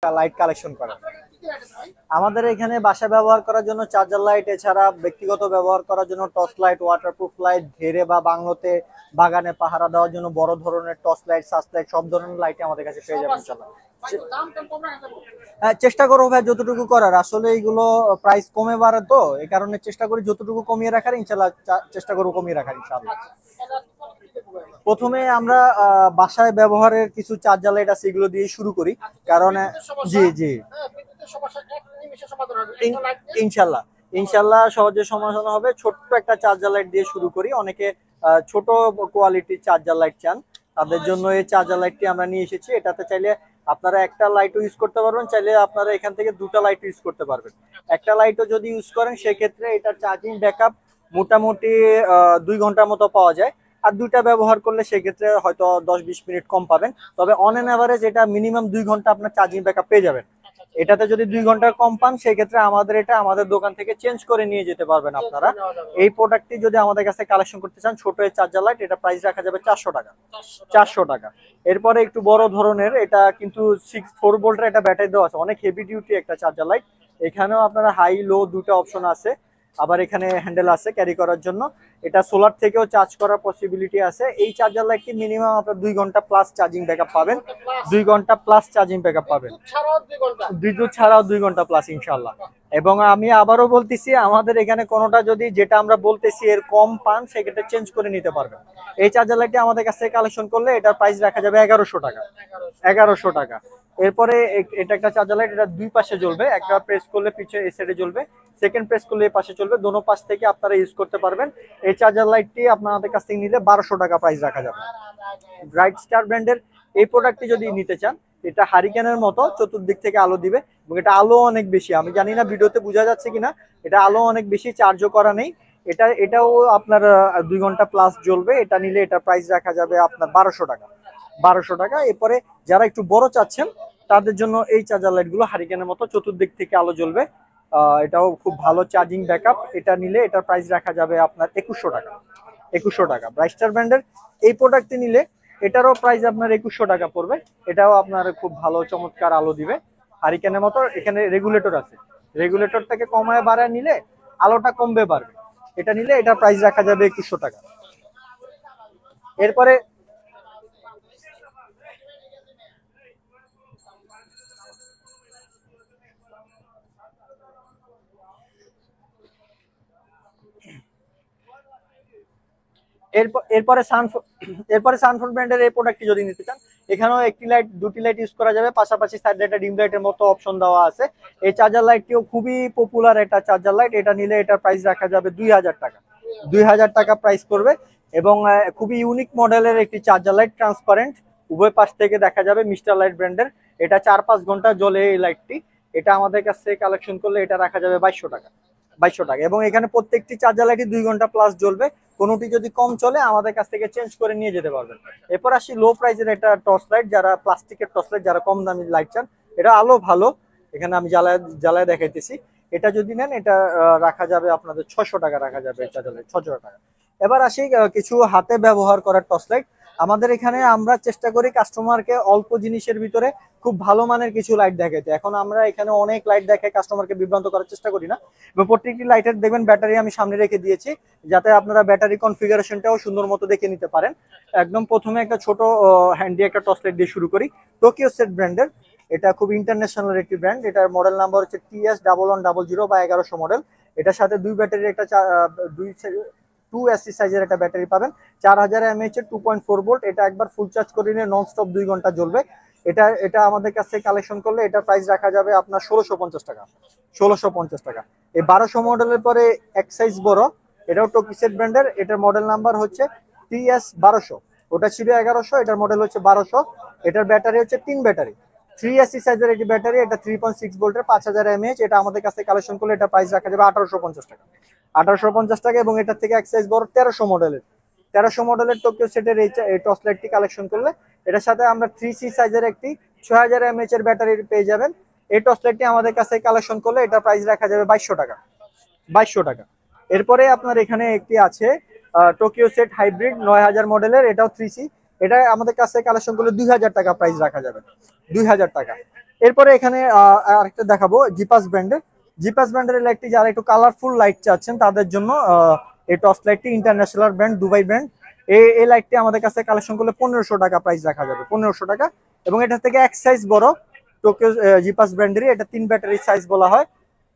Light collection করা। আমাদের এখানে বাসা ব্যবহার করার জন্য চার্জার লাইট, এছাড়া ব্যক্তিগত ব্যবহার করার জন্য টর্চ লাইট, ওয়াটারপ্রুফ লাইট, ঘেরে বা বাংলোতে বাগানে পাহারা দেওয়ার জন্য বড় ধরনের টর্চ লাইট, সার্চ লাইট, সব ধরনের লাইট আমাদের কাছে পেয়ে যাবেন ইনশাআল্লাহ। হ্যাঁ, চেষ্টা করবো ভাই যতটুকু করার। আসলে এইগুলো প্রাইস কমে বাড়ে, তো এই কারণে চেষ্টা করি যতটুকু কমিয়ে রাখার, ইনশাআল্লাহ চেষ্টা করবো কমিয়ে রাখার ইনশাআল্লাহ। প্রথমে আমরা বাসায় ব্যবহারের কিছু চার্জার লাইট আছে, এগুলো দিয়ে শুরু করি। কারণ জি জি ইনশাল্লাহ ইনশাল্লাহ সহজে সমাধান হবে। ছোট্ট একটা চার্জার লাইট দিয়ে শুরু করি। অনেকে ছোট কোয়ালিটির চার্জার লাইট চান, তাদের জন্য এই চার্জার লাইটটি আমরা নিয়ে এসেছি। এটাতে চাইলে আপনারা একটা লাইটও ইউজ করতে পারবেন, চাইলে আপনারা এখান থেকে দুটো লাইট ইউজ করতে পারবেন। একটা লাইটও যদি ইউজ করেন সেক্ষেত্রে এটার চার্জিং ব্যাকআপ মোটামুটি 2 ঘন্টার মতো পাওয়া যায়। আর দুইটা ব্যবহার করলে সেক্ষেত্রে হয়তো 10-20 মিনিট কম পাবেন। তবে অন এন অ্যাভারেজ এটা মিনিমাম 2 ঘন্টা আপনার চার্জিং ব্যাকআপ পেয়ে যাবেন। এটাতে যদি 2 ঘন্টার কম পান সেক্ষেত্রে আমাদের দোকান থেকে চেঞ্জ করে নিয়ে যেতে পারবেন আপনারা। এই প্রোডাক্টটি যদি আমাদের কাছে কালেকশন করতে চান, ছোট এই চার্জার লাইট, এটা প্রাইস রাখা যাবে 400 টাকা। 400 টাকা। এরপরে একটু বড় ধরনের, এটা কিন্তু 4 ভোল্টের একটা ব্যাটারি দেওয়া আছে, অনেক হেভি ডিউটি একটা চার্জার লাইট। এখানেও আপনারা হাই লো দুটো অপশন আছে, আবার এখানে হ্যান্ডেল আছে ক্যারি করার জন্য। এটা সোলার থেকেও চার্জ করার পসিবিলিটি আছে। এই চার্জার লাইটটি মিনিমাম আপনার 2 ঘন্টা প্লাস চার্জিং ব্যাকআপ পাবেন। 2 ঘন্টা প্লাস চার্জিং ব্যাকআপ পাবেন, বিদ্যুৎ ছাড়াও 2 ঘন্টা প্লাস ইনশাল্লাহ। এবং আমি আবারও বলতেছি, আমাদের এখানে কোনোটা যদি যেটা আমরা বলতেছি এর কম পান সেক্ষেত্রে চেঞ্জ করে নিতে পারবেন। এই চার্জার লাইটটি আমাদের কাছ থেকে কালেকশন করলে এটার প্রাইস রাখা যাবে 1100 টাকা। 1100 টাকা। এরপরে এটা একটা চার্জার লাইট, এটা দুই পাশে জ্বলবে। একটা প্রেস করলে পিছনে এই সাইডে জ্বলবে, সেকেন্ড প্রেস করলে এই পাশে চলবে। দোনো পাশ থেকে আপনারা ইউজ করতে পারবেন। এই চার্জার লাইটটি আপনাদের কাছ থেকে নিলে 1200 টাকা প্রাইস রাখা যাবে। ব্রাইট স্টার ব্র্যান্ডের এই প্রোডাক্টটি যদি নিতে চান, এটা হারিকেনের মতো চতুর্দিক থেকে আলো দিবে এবং এটা আলো অনেক বেশি। আমি জানি না ভিডিওতে বোঝা যাচ্ছে কিনা, এটা আলো অনেক বেশি, চার্জও করা নেই। এটাও আপনার 2 ঘন্টা প্লাস জ্বলবে। এটা নিলে এটা প্রাইস রাখা যাবে আপনার 1200 টাকা। 1200 টাকা। এরপরে যারা একটু বড় চাচ্ছেন তাদের জন্য এই চার্জার লাইট গুলো হারিকেনের মতো চতুর্দিক থেকে আলো জ্বলবে। এটাও খুব ভালো চার্জিং ব্যাকআপ। এটা নিলে এটার প্রাইস রাখা যাবে আপনার 2100 টাকা। 2100 টাকা। ব্রাইস্টার ব্র্যান্ডের এই প্রোডাক্টটি নিলে এটারও প্রাইস আপনার 2100 টাকা পড়বে। এটাও আপনার খুব ভালো চমৎকার আলো দিবে হারিকেনের মতো। এখানে রেগুলেটর আছে, রেগুলেটর থেকে কমায় বাড়ায় নিলে আলোটা কমবে বাড়বে। এটা নিলে এটার প্রাইস রাখা যাবে 2100 টাকা। এরপরে এরপরে সানফোন ব্র্যান্ডের এই প্রোডাক্টটি যদি নিতে চান, এখানেও একটি লাইট দুটি লাইট ইউজ করা যাবে, পাশাপাশি সাইড একটা ডিম লাইটের মতো অপশন দেওয়া আছে। এই চার্জার লাইটটিও খুবই পপুলার একটা চার্জার লাইট। এটা নিলে এটার প্রাইস রাখা যাবে 2000 টাকা। 2000 টাকা প্রাইস করবে। এবং খুবই ইউনিক মডেলের একটি চার্জার লাইট, ট্রান্সপারেন্ট, উভয় পাশ থেকে দেখা যাবে। মিস্টার লাইট ব্র্যান্ডের, এটা 4-5 ঘন্টা জ্বলে এই লাইটটি। এটা আমাদের কাছ থেকে কালেকশন করলে এটা রাখা যাবে 2200 টাকা। 2200 টাকা। এবং এখানে প্রত্যেকটি চার্জার লাইটই 2 ঘন্টা প্লাস জ্বলবে। কোনোটি যদি কম চলে আমাদের কাছ থেকে চেঞ্জ করে নিয়ে যেতে পারবেন। এরপর আসি লো প্রাইসের একটা টর্চ লাইট, যারা প্লাস্টিকের টর্চ লাইট, যারা কম দামি লাইট চান। এটা আলো ভালো, এখানে আমি জ্বালায় দেখাইতেছি। এটা যদি নেন এটা রাখা যাবে আপনাদের 600 টাকা রাখা যাবে এই চার্জার লাইট, 600 টাকা। এবার আসি কিছু হাতে ব্যবহার করার টর্চ লাইট। আমাদের এখানে আমরা চেষ্টা করি কাস্টমারকে অল্প জিনিসের ভিতরে খুব ভালো মানের কিছু লাইট দেখাইতে। এখন আমরা এখানে অনেক লাইট দেখে কাস্টমারকে বিভ্রান্ত করার চেষ্টা করি না। এবং প্রত্যেকটি লাইটের দেখবেন ব্যাটারি আমি সামনে রেখে দিয়েছি, যাতে আপনারা ব্যাটারি কনফিগারেশনটাও সুন্দর মতো দেখে নিতে পারেন। একদম প্রথমে একটা ছোট হ্যান্ডি একটা টর্চ লাইট দিয়ে শুরু করি, টোকিও সেট ব্র্যান্ডের। এটা খুব ইন্টারন্যাশনাল একটি ব্র্যান্ড। এটার মডেল নাম্বার হচ্ছে TS1100 বা 1100 মডেল। এটার সাথে দুই ব্যাটারির একটা 2 সাইজের একটা ব্যাটারি পাবেন, 4000 mAh এর 2.4 ভোল্ট। এটা একবার ফুল চার্জ করে নিয়ে নন স্টপ 2 ঘন্টা জ্বলবে। এটা আমাদের কাছ থেকে কালেকশন করলে এটা প্রাইস রাখা যাবে আপনার 1650 টাকা। 1650 টাকা। এই 1200 মডেলের পরে এক সাইজ বড়, এটাও টোকিসেট ব্র্যান্ডের। এটার মডেল নাম্বার হচ্ছে TS1200। ওটা ছিল 1100, এটার মডেল হচ্ছে 1200। এটার ব্যাটারি হচ্ছে 3 ব্যাটারি, 380 সাইজের একটি ব্যাটারি। এটা 3.6 ভোল্টের 5000 mAh। এটা আমাদের কাছে কালেকশন করলে এটা প্রাইস রাখা যাবে 1850 টাকা। 1850 টাকা। এবং এটার থেকে এক সাইজ বড় 1300 মডেলের টোকিও সেটের এই টর্চ লাইটটি কালেকশন করলে এটার সাথে আমরা 3C সাইজের একটি 6000 mAh এর ব্যাটারি পেয়ে যাবেন। এই টর্চ লাইটটি আমাদের কাছে কালেকশন করলে এটা প্রাইস রাখা যাবে 2200 টাকা। 2200 টাকা। এরপরে আপনার এখানে একটি আছে টোকিও সেট হাইব্রিড 9000 মডেলের, এটাও 3C। এটা আমাদের কাছে কালেকশন করলে 2000 টাকা প্রাইস রাখা যাবে। 2000 টাকা। এরপরে এখানে আরেকটা দেখাবো জিপাস ব্র্যান্ডের। জিপাস ব্র্যান্ডের লাইটটি যারা একটু কালারফুল লাইট চাচ্ছেন তাদের জন্য এই টর্চ লাইটটি ইন্টারন্যাশনাল ব্র্যান্ড, দুবাই ব্র্যান্ড। এই লাইটটি আমাদের কাছে কালেকশন করলে 1500 টাকা প্রাইস রাখা যাবে, 1500 টাকা। এবং এটা থেকে এক সাইজ বড়, টোকিও জিপাস ব্র্যান্ডেরই, এটা 3 ব্যাটারি সাইজ বলা হয়,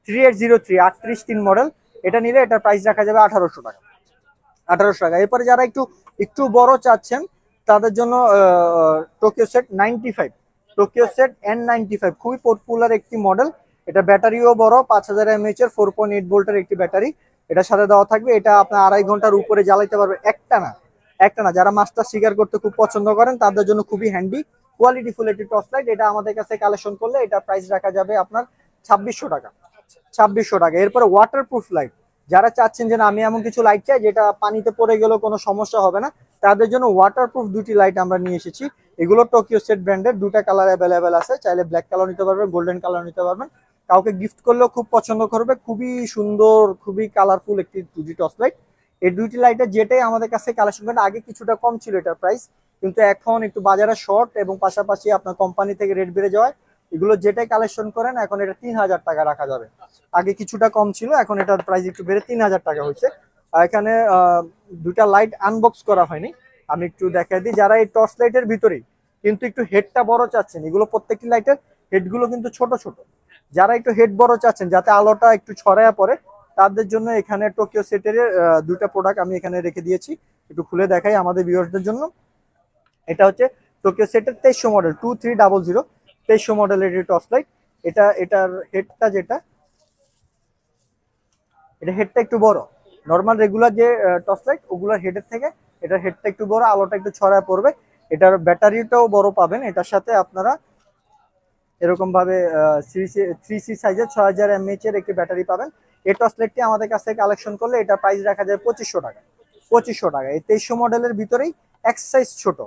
3803 38 মডেল। এটা নিলে এটার প্রাইস রাখা যাবে 1800 টাকা, 1800 টাকা। এরপরে যারা একটু একটু বড় চাচ্ছেন তাদের জন্য Tokyo set 95, Tokyo set N95 খুবই পপুলার একটি মডেল। এটা ব্যাটারিও বড়, 5000 mAh এর 4.8 ভোল্টের একটি ব্যাটারি এটার সাথে দেওয়া থাকবে। এটা আপনার 2.5 ঘন্টার উপরে জ্বালাইতে পারবে একটা না। যারা মাস্টার শিকার করতে খুব পছন্দ করেন তাদের জন্য খুবই হ্যান্ডি, কোয়ালিটিফুল একটি টর্চ লাইট। এটা আমাদের কাছে কালেকশন করলে এটা প্রাইস রাখা যাবে আপনার 2600 টাকা, 2600 টাকা। এরপরে ওয়াটারপ্রুফ লাইট, যারা চাচ্ছেন যে না আমি এমন কিছু লাইট চাই যেটা পানিতে পড়ে গেলেও কোনো সমস্যা হবে না, তাদের জন্য ওয়াটারপ্রুফ দুটি লাইট আমরা নিয়ে এসেছি। এগুলো টোকিও সেট ব্র্যান্ডের, দুটা কালার অ্যাভেলেবেল আছে, চাইলে ব্ল্যাক কালার নিতে পারবেন, গোল্ডেন কালার নিতে পারবেন। কাউকে গিফট করলেও খুব পছন্দ করবে, খুবই সুন্দর, খুবই কালারফুল একটি দুটি টর্চ লাইট। এই দুইটি লাইটের যেটাই আমাদের কাছে কালেকশন করেন, আগে কিছুটা কম ছিল এটার প্রাইস, কিন্তু এখন একটু বাজারে শর্ট এবং পাশাপাশি আপনার কোম্পানি থেকে রেট বেড়ে যাওয়ায় এগুলো যেটাই কালেকশন করেন এখন এটা 3000 টাকা রাখা যাবে। আগে কিছুটা কম ছিল, এখন এটার প্রাইস একটু বেড়ে 3000 টাকা হয়েছে। আর এখানে দুটা লাইট আনবক্স করা হয়নি, আমি একটু দেখাই দিই। যারা এই টর্চ লাইটের ভিতরেই কিন্তু একটু হেডটা বড় চাচ্ছেন, এগুলো প্রত্যেকটি লাইটের হেডগুলো কিন্তু ছোট ছোট, যারা একটু হেড বড় চাচ্ছেন যাতে আলোটা একটু ছড়ায়া পড়ে, তাদের জন্য এখানে টোকিও সেটের দুইটা প্রোডাক্ট আমি এখানে রেখে দিয়েছি, একটু খুলে দেখাই আমাদের ভিউয়ারদের জন্য। এটা হচ্ছে টোকিও সেটের 2300 মডেল 2300, 2300 মডেলের টর্চ লাইট। এটার হেডটা যেটা, এটা হেডটা একটু বড়, নর্মাল রেগুলার যে টর্চ লাইট ওগুলোর হেডের থেকে এটার হেডটা একটু বড়, আলোটা একটু ছড়ায় পড়বে। এটার ব্যাটারিটাও বড় পাবেন, এটার সাথে আপনারা এরকম ভাবে 3C সাইজের 6000 mAh এর একটি ব্যাটারি পাবেন। এই টর্চ লাইটটি আমাদের কাছ থেকে কালেকশন করলে এটা প্রাইস রাখা যায় 2500 টাকা, 2500 টাকা। এই 2300 মডেলের ভিতরেই এক সাইজ ছোট,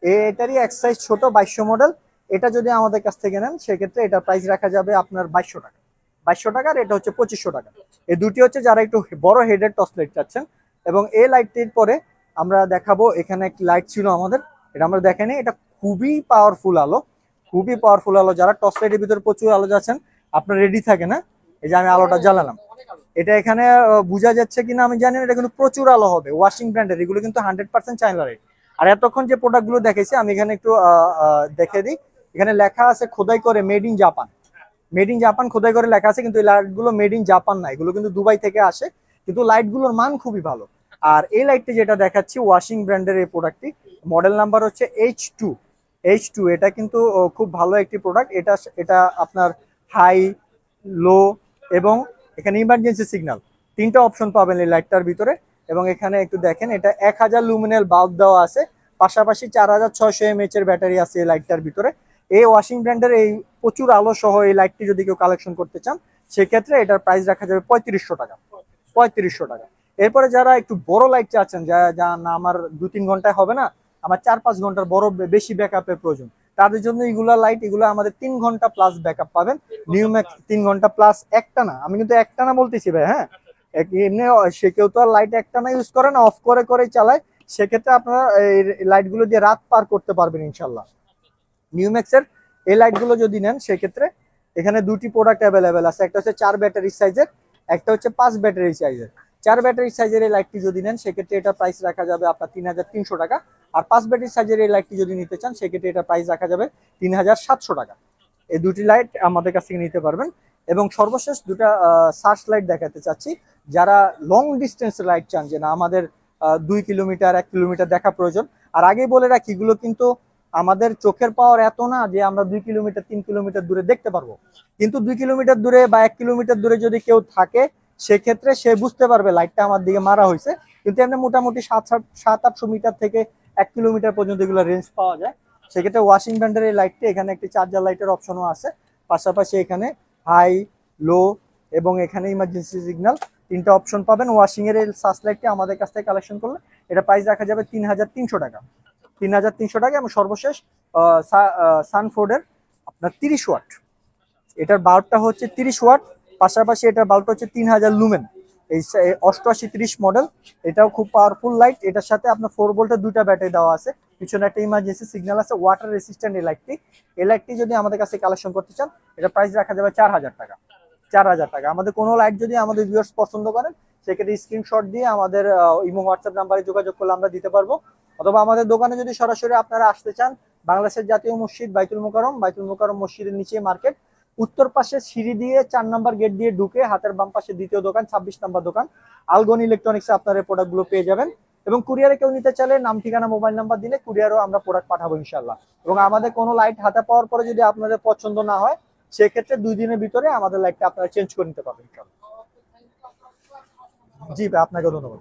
এটারই এক সাইজ ছোট 2200 মডেল। এটা যদি আমাদের কাছ থেকে নেন সেক্ষেত্রে এটা প্রাইস রাখা যাবে আপনার 2200 টাকা, 2200 টাকার। এটা হচ্ছে 2500 টাকা। এই দুটি হচ্ছে যারা একটু বড় হেডের টর্চ লাইট চাচ্ছেন। এবং এই লাইটটির পরে আমরা দেখাবো, এখানে একটি লাইট ছিল আমাদের, এটা আমরা দেখাইনি। এটা খুবই পাওয়ারফুল আলো, খুবই পাওয়ারফুল আলো। যারা টর্চ লাইটের ভিতরে প্রচুর আলো যাচ্ছেন আপনার রেডি থাকে না, এই যে আমি আলোটা জ্বালালাম, এটা এখানে বোঝা যাচ্ছে কিনা আমি জানি না, এটা কিন্তু প্রচুর আলো হবে। ওয়াশিং ব্র্যান্ডের এগুলো কিন্তু 100% চায়না লাইট। আর এতক্ষণ যে প্রোডাক্টগুলো দেখেছি আমি এখানে একটু দেখে দিই। এখানে লেখা আছে খোদাই করে made in Japan, made in Japan খোদাই করে লেখা আছে, কিন্তু এই লাইটগুলো মেড ইন জাপান না, এগুলো কিন্তু দুবাই থেকে আসে, কিন্তু লাইটগুলোর মান খুবই ভালো। আর এই লাইটটি যেটা দেখাচ্ছি ওয়াশিং ব্র্যান্ডের এই প্রোডাক্টটি, মডেল নাম্বার হচ্ছে H2, এটা কিন্তু খুব ভালো একটি প্রোডাক্ট। এটা আপনার হাই, লো এবং এখানে ইমার্জেন্সি সিগন্যাল তিনটা অপশন পাবেন এই লাইটটার ভিতরে। এবং এখানে একটু দেখেন, এটা 1000 লুমিনেল বাল্ব দেওয়া আছে, পাশাপাশি 4600 mAh এর ব্যাটারি আছে এই লাইটটার ভিতরে। এই ওয়াশিং ব্র্যান্ডের এই প্রচুর আলো সহ এই লাইটটি যদি কেউ কালেকশন করতে চান সেক্ষেত্রে এটার প্রাইস রাখা যাবে 3500 টাকা, 3500 টাকা। এরপরে যারা একটু বড় লাইট চাচ্ছেন, যা না আমার 2-3 ঘন্টায় হবে না, আমার 4-5 ঘন্টার বড় বেশি ব্যাকআপের প্রয়োজন, তাদের জন্য এগুলা লাইট, এগুলো আমাদের 3 ঘন্টা প্লাস ব্যাকআপ পাবেন। নিউম্যাক্স 3 ঘন্টা প্লাস, একটা না, আমি কিন্তু একটা না বলতেছি ভাই, হ্যাঁ এমনি সে কেউ তো আর লাইট একটা না ইউজ করে না, অফ করে করে চালায়, সেক্ষেত্রে আপনারা এই লাইটগুলো দিয়ে রাত পার করতে পারবেন ইনশাল্লাহ। নিউম্যাক্সের এই লাইটগুলো যদি নেন সেক্ষেত্রে এখানে দুটি প্রোডাক্ট অ্যাভেলেবেল আছে, একটা হচ্ছে 4 ব্যাটারি সাইজের, একটা হচ্ছে 5 ব্যাটারি সাইজের। 4 ব্যাটারি সাইজের এই লাইটটি যদি নেন সেক্ষেত্রে এটা প্রাইস রাখা যাবে আপনার 3300 টাকা। আর 5 ব্যাটারি সাইজের এই লাইটটি যদি নিতে চান সেক্ষেত্রে এটা প্রাইস রাখা যাবে 3700 টাকা। এই দুটি লাইট আমাদের কাছ থেকে নিতে পারবেন। এবং সর্বশেষ দুটা সার্চ লাইট দেখাতে চাচ্ছি, যারা লং ডিস্টেন্স লাইট চান, যে না আমাদের 2 কিলোমিটার 1 কিলোমিটার দেখা প্রয়োজন। আর আগেই বলে রাখি, এগুলো কিন্তু আমাদের চোখের পাওয়ার এত না যে আমরা 2 কিলোমিটার 3 কিলোমিটার দূরে দেখতে পারবো, কিন্তু 2 কিলোমিটার দূরে বা 1 কিলোমিটার দূরে যদি কেউ থাকে সেক্ষেত্রে সে বুঝতে পারবে লাইটটা আমার দিকে মারা হয়েছে। কিন্তু এমনি মোটামুটি 700-800 মিটার থেকে 1 কিলোমিটার পর্যন্ত এগুলো রেঞ্জ পাওয়া যায়। সেক্ষেত্রে ওয়াশিং ব্র্যান্ডের এই লাইটটি, এখানে একটি চার্জার লাইটের অপশনও আছে, পাশাপাশি এখানে হাই, লো এবং এখানে ইমার্জেন্সি সিগন্যাল তিনটা অপশন পাবেন। ওয়াশিং এর এই সার্চ লাইটটি আমাদের কাছ থেকে কালেকশন করলে এটা প্রাইস রাখা যাবে 3300 টাকা, 3300 টাকা। এবং সর্বশেষ সানফোর্ডের আপনার 30 ওয়াট, এটার বাল্বটা হচ্ছে 30 ওয়াট, পাশাপাশি এটার বাল্বটা হচ্ছে 3000 লুমেন। এই 8830 মডেল, এটাও খুব পাওয়ারফুল লাইট। এটার সাথে আপনার 4 ভোল্টের দুইটা ব্যাটারি দেওয়া আছে, পিছনে একটা ইমার্জেন্সি সিগন্যাল আছে, ওয়াটার রেসিস্ট্যান্ট এই লাইটটি যদি আমাদের কাছে কালেকশন করতে চান, এটা প্রাইস রাখা যাবে 4000 টাকা। 4000 টাকা। আমাদের কোনো লাইট যদি আমাদের ভিউয়ার্স পছন্দ করেন, সেক্ষেত্রে স্ক্রিনশট দিয়ে আমাদের ইমো হোয়াটসঅ্যাপ নাম্বারে যোগাযোগ করলে আমরা দিতে পারবো। অথবা আমাদের দোকানে যদি সরাসরি আপনারা আসতে চান, বাংলাদেশের জাতীয় মসজিদ বাইতুল মোকাররম মসজিদের নিচে মার্কেট, উত্তর পাশে সিঁড়ি দিয়ে 4 নাম্বার গেট দিয়ে ঢুকে হাতের বাম পাশে দ্বিতীয় দোকান, 26 নাম্বার দোকান আলগন ইলেকট্রনিক্সে আপনার এই প্রোডাক্টগুলো পেয়ে যাবেন। এবং কুরিয়ারে কেউ নিতে চাইলে নাম ঠিকানা মোবাইল নাম্বার দিলে কুরিয়ারও আমরা প্রোডাক্ট পাঠাবো ইনশাল্লাহ। এবং আমাদের কোনো লাইট হাতে পাওয়ার পরে যদি আপনাদের পছন্দ না হয়, সেক্ষেত্রে 2 দিনের ভিতরে আমাদের লাইটটা আপনারা চেঞ্জ করে নিতে পারবেন। জি ভাই, আপনাকে ধন্যবাদ।